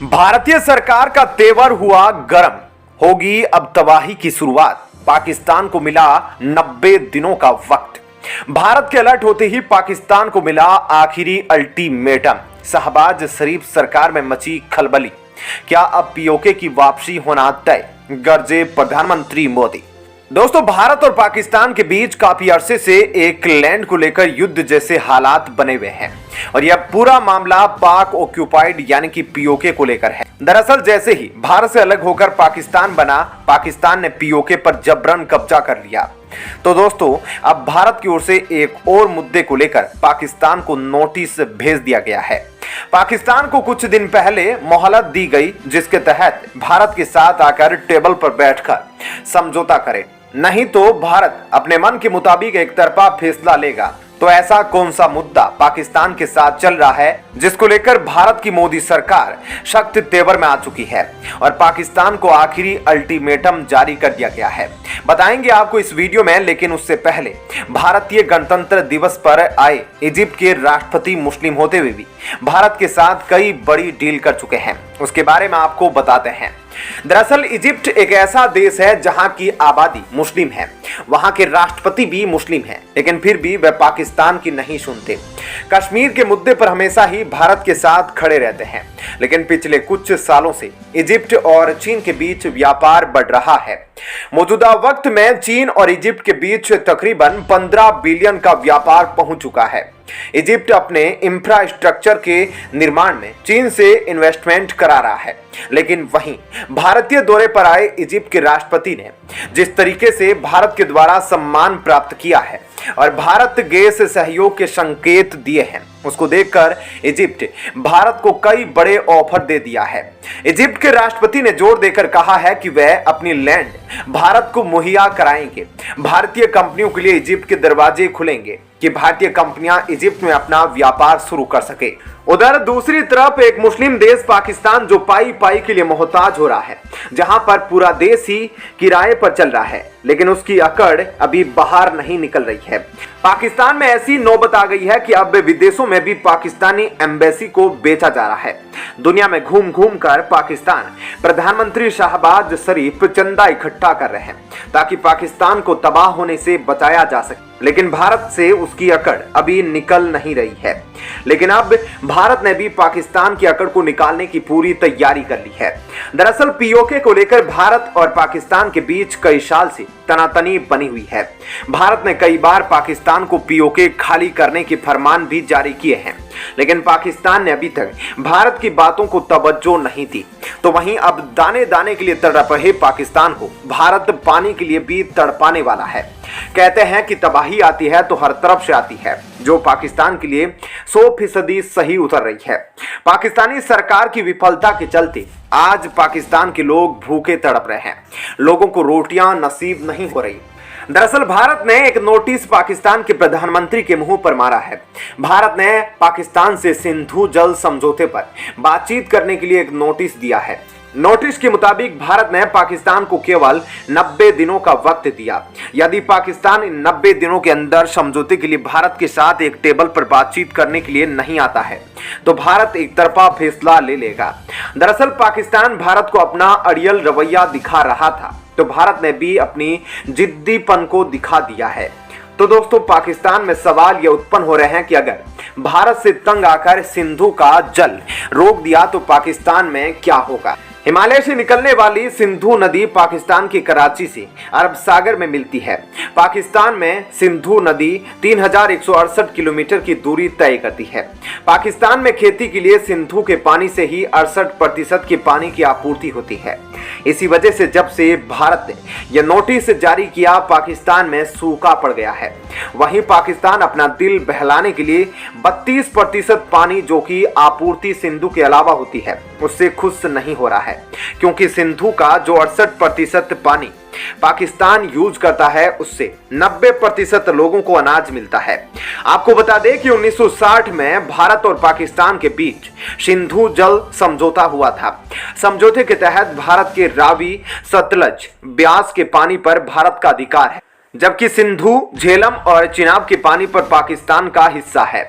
भारतीय सरकार का तेवर हुआ गर्म। होगी अब तबाही की शुरुआत। पाकिस्तान को मिला 90 दिनों का वक्त। भारत के अलर्ट होते ही पाकिस्तान को मिला आखिरी अल्टीमेटम। शहबाज शरीफ सरकार में मची खलबली। क्या अब पीओके की वापसी होना तय? गरजे प्रधानमंत्री मोदी। दोस्तों, भारत और पाकिस्तान के बीच काफी अरसे से एक लैंड को लेकर युद्ध जैसे हालात बने हुए हैं और यह पूरा मामला पाक ऑक्यूपाइड यानी कि पीओके को लेकर है। दरअसल जैसे ही भारत से अलग होकर पाकिस्तान बना, पाकिस्तान ने पीओके पर जबरन कब्जा कर लिया। तो दोस्तों, अब भारत की ओर से एक और मुद्दे को लेकर पाकिस्तान को नोटिस भेज दिया गया है। पाकिस्तान को कुछ दिन पहले मोहलत दी गई, जिसके तहत भारत के साथ आकर टेबल पर बैठकर समझौता करे, नहीं तो भारत अपने मन के मुताबिक एक तरफा फैसला लेगा। तो ऐसा कौन सा मुद्दा पाकिस्तान के साथ चल रहा है जिसको लेकर भारत की मोदी सरकार सख्त तेवर में आ चुकी है और पाकिस्तान को आखिरी अल्टीमेटम जारी कर दिया गया है? बताएंगे आपको इस वीडियो में, लेकिन उससे पहले भारतीय गणतंत्र दिवस पर आए इजिप्ट के राष्ट्रपति मुस्लिम होते हुए भी भारत के साथ कई बड़ी डील कर चुके हैं, उसके बारे में आपको बताते हैं। दरअसल इजिप्ट एक ऐसा देश है जहां की आबादी मुस्लिम है, वहां के राष्ट्रपति भी मुस्लिम हैं, लेकिन फिर भी वे पाकिस्तान की नहीं सुनते। कश्मीर के मुद्दे पर हमेशा ही भारत के साथ खड़े रहते हैं, लेकिन पिछले कुछ सालों से इजिप्ट और चीन के बीच व्यापार बढ़ रहा है। मौजूदा वक्त में चीन और इजिप्ट के बीच तकरीबन 15 बिलियन का व्यापार पहुंच चुका है। इजिप्ट अपने इंफ्रास्ट्रक्चर के निर्माण में चीन से इन्वेस्टमेंट करा रहा है, लेकिन वहीं भारतीय दौरे पर आए इजिप्ट के राष्ट्रपति ने जिस तरीके से भारत के द्वारा सम्मान प्राप्त किया है और भारत गैस सहयोग के संकेत दिए हैं, उसको देखकर इजिप्ट भारत को कई बड़े ऑफर दे दिया है। इजिप्ट के राष्ट्रपति ने जोर देकर कहा है कि वह अपनी लैंड भारत को मुहैया कराएंगे। भारतीय कंपनियों के लिए इजिप्ट के दरवाजे खुलेंगे कि भारतीय कंपनियां इजिप्ट में अपना व्यापार शुरू कर सके। उधर दूसरी तरफ एक मुस्लिम देश पाकिस्तान जो पाई पाई के लिए मोहताज हो रहा है, जहां पर पूरा देश ही किराए पर चल रहा है, लेकिन उसकी अकड़ अभी बाहर नहीं निकल रही है। पाकिस्तान में ऐसी नौबत आ गई है कि अब विदेशों में भी पाकिस्तानी एम्बेसी को बेचा जा रहा है। दुनिया में घूम घूम कर पाकिस्तान प्रधानमंत्री शहबाज शरीफ चंदा इकट्ठा कर रहे हैं ताकि पाकिस्तान को तबाह होने से बचाया जा सके, लेकिन भारत से उसकी अकड़ अभी निकल नहीं रही है। लेकिन अब भारत ने भी पाकिस्तान की अकड़ को निकालने की पूरी तैयारी कर ली है। दरअसल पीओके को लेकर भारत और पाकिस्तान के बीच कई साल से तनातनी बनी हुई है। भारत ने कई बार पाकिस्तान को पीओके खाली करने के फरमान भी जारी किए हैं, लेकिन पाकिस्तान ने अभी तक भारत की बातों को तवज्जो नहीं दी। तो वहीं अब दाने दाने के लिए तड़प रहे पाकिस्तान को भारत पानी के लिए भी तड़पाने वाला है। कहते हैं कि तबाही आती है तो हर तरफ से आती है, जो पाकिस्तान के लिए 100% सही उतर रही है। पाकिस्तानी सरकार की विफलता के चलते आज पाकिस्तान के लोग भूखे तड़प रहे हैं, लोगों को रोटियां नसीब नहीं हो रही। दरअसल भारत ने एक नोटिस पाकिस्तान के प्रधानमंत्री के मुंह पर मारा है। भारत ने पाकिस्तान से सिंधु जल समझौते पर बातचीत करने के लिए एक नोटिस दिया है। नोटिस के मुताबिक भारत ने पाकिस्तान को केवल 90 दिनों का वक्त दिया। यदि पाकिस्तान इन 90 दिनों के अंदर समझौते के लिए भारत के साथ एक टेबल पर बातचीत करने के लिए नहीं आता है, तो भारत एक तरफा फैसला ले लेगा। दरअसल पाकिस्तान भारत को अपना अड़ियल रवैया दिखा रहा था, तो भारत ने भी अपनी जिद्दीपन को दिखा दिया है। तो दोस्तों, पाकिस्तान में सवाल ये उत्पन्न हो रहे हैं कि अगर भारत से तंग आकर सिंधु का जल रोक दिया तो पाकिस्तान में क्या होगा? हिमालय से निकलने वाली सिंधु नदी पाकिस्तान के कराची से अरब सागर में मिलती है। पाकिस्तान में सिंधु नदी 3168 किलोमीटर की दूरी तय करती है। पाकिस्तान में खेती के लिए सिंधु के पानी से ही 68% के पानी की आपूर्ति होती है। इसी वजह से जब से भारत ने यह नोटिस जारी किया, पाकिस्तान में सूखा पड़ गया है। वहीं पाकिस्तान अपना दिल बहलाने के लिए 32% पानी जो कि आपूर्ति सिंधु के अलावा होती है, उससे खुश नहीं हो रहा है, क्योंकि सिंधु का जो 68% पानी पाकिस्तान यूज करता है, उससे 90% लोगों को अनाज मिलता है। आपको बता दें कि 1960 में भारत और पाकिस्तान के बीच सिंधु जल समझौता हुआ था। समझौते के तहत भारत के रावी, सतलज, ब्यास के पानी पर भारत का अधिकार है। जबकि सिंधु, झेलम और चिनाब के पानी पर पाकिस्तान का हिस्सा है।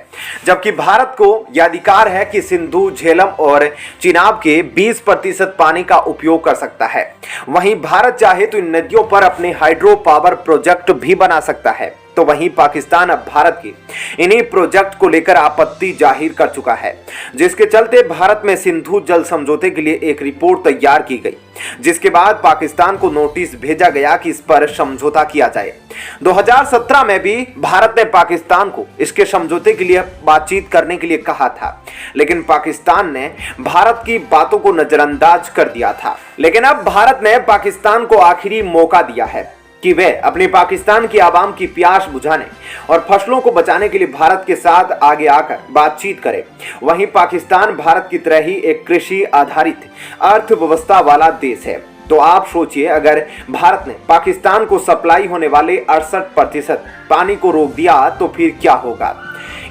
जबकि भारत को यह अधिकार है कि सिंधु, झेलम और चिनाब के 20% पानी का उपयोग कर सकता है। वहीं भारत चाहे तो इन नदियों पर अपने हाइड्रो पावर प्रोजेक्ट भी बना सकता है। तो वहीं पाकिस्तान अब भारत के इन्हीं प्रोजेक्ट को लेकर आपत्ति जाहिर कर चुका है, जिसके चलते भारत में सिंधु जल समझौते के लिए एक रिपोर्ट तैयार की गई, जिसके बाद पाकिस्तान को नोटिस भेजा गया कि इस पर समझौता किया जाए। 2017 में भी भारत ने पाकिस्तान को इसके समझौते के लिए बातचीत करने के लिए कहा था, लेकिन पाकिस्तान ने भारत की बातों को नजरअंदाज कर दिया था। लेकिन अब भारत ने पाकिस्तान को आखिरी मौका दिया है कि वे अपनी पाकिस्तान की आवाम की प्यास बुझाने और फसलों को बचाने के लिए भारत के साथ आगे आकर बातचीत करें। वहीं पाकिस्तान भारत की तरह ही एक कृषि आधारित अर्थव्यवस्था वाला देश है। तो आप सोचिए, अगर भारत ने पाकिस्तान को सप्लाई होने वाले 68% पानी को रोक दिया तो फिर क्या होगा।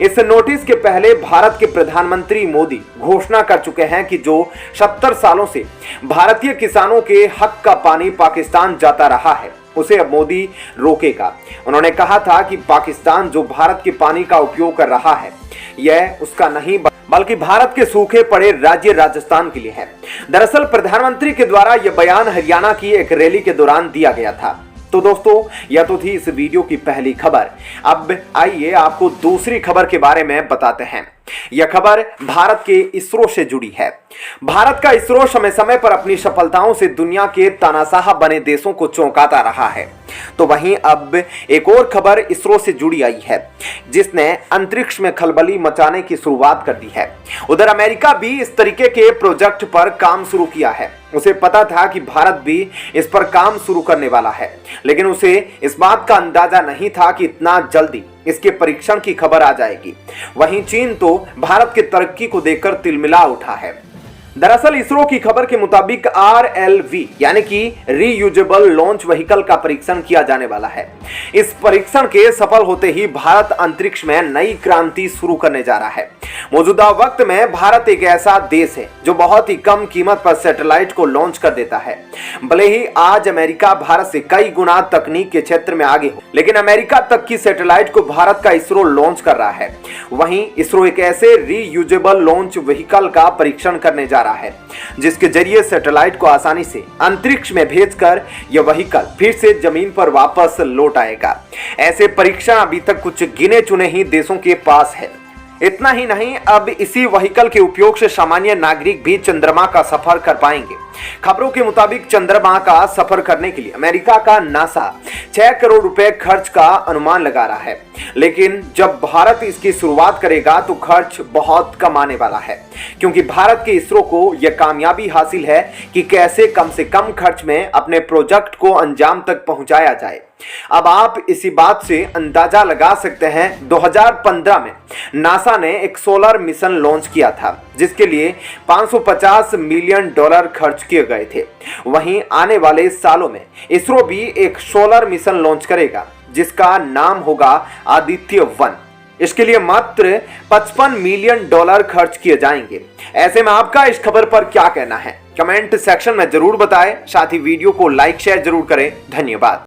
इस नोटिस के पहले भारत के प्रधानमंत्री मोदी घोषणा कर चुके हैं कि जो 70 सालों से भारतीय किसानों के हक का पानी पाकिस्तान जाता रहा है, उसे अब मोदी रोकेगा। उन्होंने कहा था कि पाकिस्तान जो भारत के पानी का उपयोग कर रहा है, यह उसका नहीं बल्कि भारत के सूखे पड़े राज्य राजस्थान के लिए है। दरअसल प्रधानमंत्री के द्वारा यह बयान हरियाणा की एक रैली के दौरान दिया गया था। तो दोस्तों, यह तो थी इस वीडियो की पहली खबर। अब आइए आपको दूसरी खबर के बारे में बताते हैं। यह खबर भारत के इसरो से जुड़ी है। भारत का इसरो समय समय पर अपनी सफलताओं से दुनिया के तानाशाह बने देशों को चौंकाता रहा है। तो वहीं अब एक और खबर इसरो से जुड़ी आई है, जिसने अंतरिक्ष में खलबली मचाने की शुरुआत कर दी है। उधर अमेरिका भी इस तरीके के प्रोजेक्ट पर काम शुरू किया है। उसे पता था कि भारत भी इस पर काम शुरू करने वाला है, लेकिन उसे इस बात का अंदाजा नहीं था कि इतना जल्दी इसके परीक्षण की खबर आ जाएगी। वहीं चीन तो भारत की तरक्की को देखकर तिलमिला उठा है। दरअसल इसरो की खबर के मुताबिक RLV यानी कि रीयूजेबल लॉन्च व्हीकल का परीक्षण किया जाने वाला है। इस परीक्षण के सफल होते ही भारत अंतरिक्ष में नई क्रांति शुरू करने जा रहा है। मौजूदा वक्त में भारत एक ऐसा देश है जो बहुत ही कम कीमत पर सैटेलाइट को लॉन्च कर देता है। भले ही आज अमेरिका भारत से कई गुना तकनीक के क्षेत्र में आगे हो, लेकिन अमेरिका तक की सैटेलाइट को भारत का इसरो लॉन्च कर रहा है। वहीं इसरो एक ऐसे रीयूजेबल लॉन्च व्हीकल का परीक्षण करने जा रहा है, जिसके जरिए सैटेलाइट को आसानी से अंतरिक्ष में भेजकर यह व्हीकल फिर से जमीन पर वापस लौट आएगा। ऐसे परीक्षण अभी तक कुछ गिने चुने ही देशों के पास है। इतना ही नहीं, अब इसी व्हीकल के उपयोग से सामान्य नागरिक भी चंद्रमा का सफर कर पाएंगे। खबरों के मुताबिक चंद्रमा का सफर करने के लिए अमेरिका का नासा 6 करोड़ रुपए खर्च का अनुमान लगा रहा है, लेकिन जब भारत इसकी शुरुआत करेगा तो खर्च बहुत कम आने वाला है, क्योंकि भारत के इसरो को यह कामयाबी हासिल है कि कैसे कम से कम खर्च में अपने प्रोजेक्ट को अंजाम तक पहुंचाया जाए। अब आप इसी बात से अंदाजा लगा सकते हैं, 2015 में नासा ने एक सोलर मिशन लॉन्च किया था, जिसके लिए $550 मिलियन खर्च किए गए थे। वहीं आने वाले सालों में इसरो भी एक सोलर मिशन लॉन्च करेगा, जिसका नाम होगा आदित्य 1। इसके लिए मात्र $55 मिलियन खर्च किए जाएंगे। ऐसे में आपका इस खबर पर क्या कहना है, कमेंट सेक्शन में जरूर बताएं। साथ ही वीडियो को लाइक शेयर जरूर करें। धन्यवाद।